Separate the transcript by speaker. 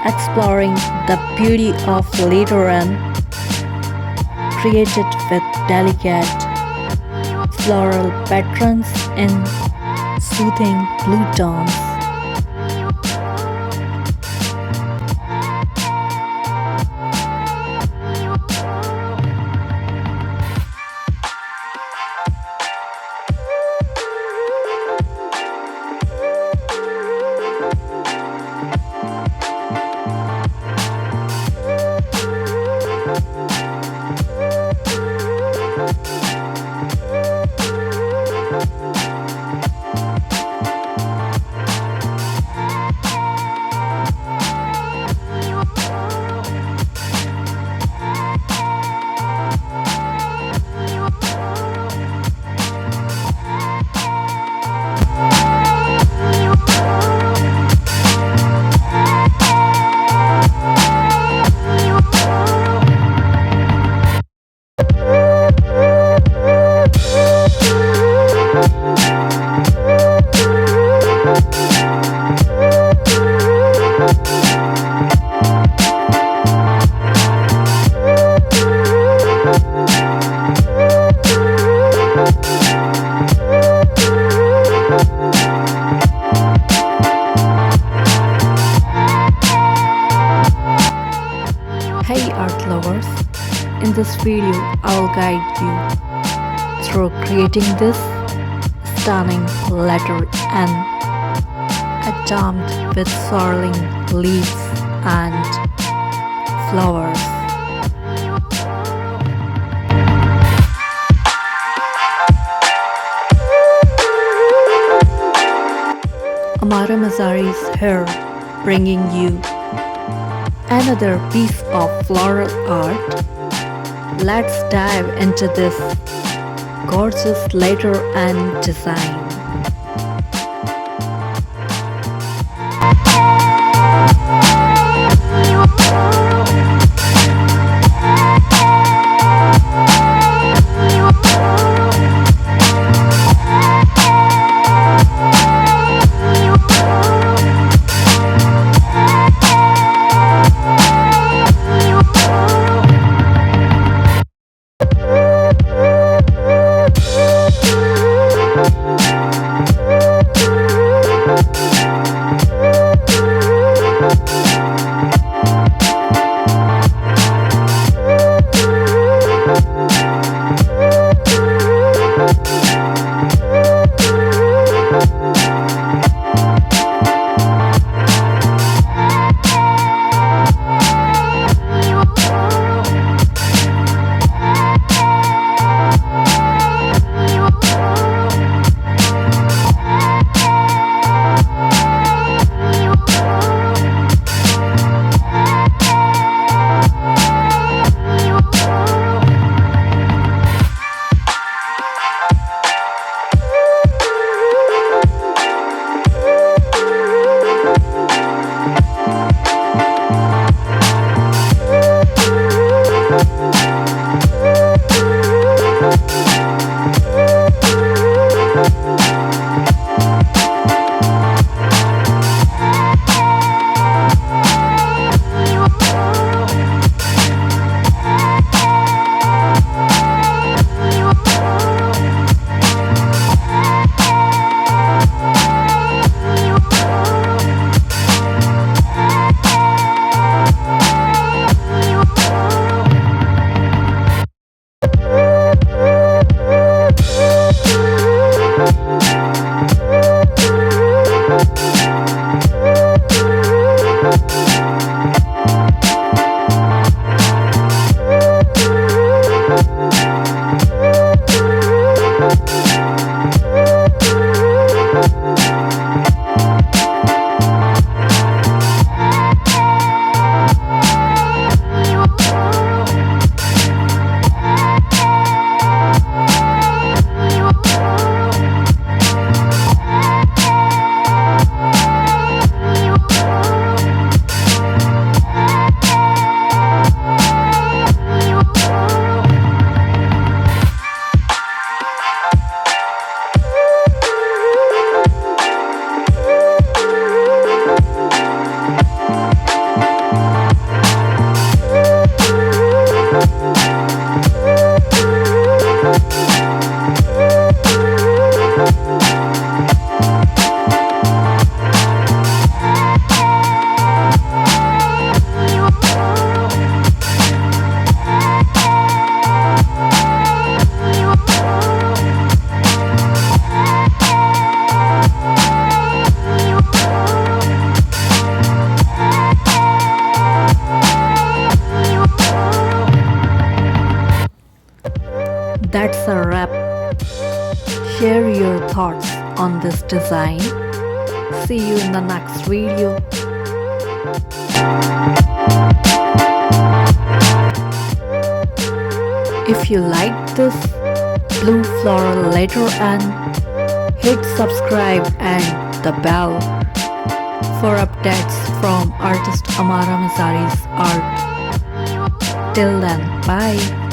Speaker 1: exploring the beauty of letterart created with delicate floral patterns in soothing blue tones. Hey art lovers, in this video I will guide you through creating this stunning letter N adorned with swirling leaves and flowers. Ammara Mazari is here bringing you another piece of floral art. Let's dive into this gorgeous letter and design. That's a wrap. Share your thoughts on this design. See you in the next video. If you liked this blue floral letter and hit subscribe and the bell for updates from artist Ammara Mazari's art. Till then, bye.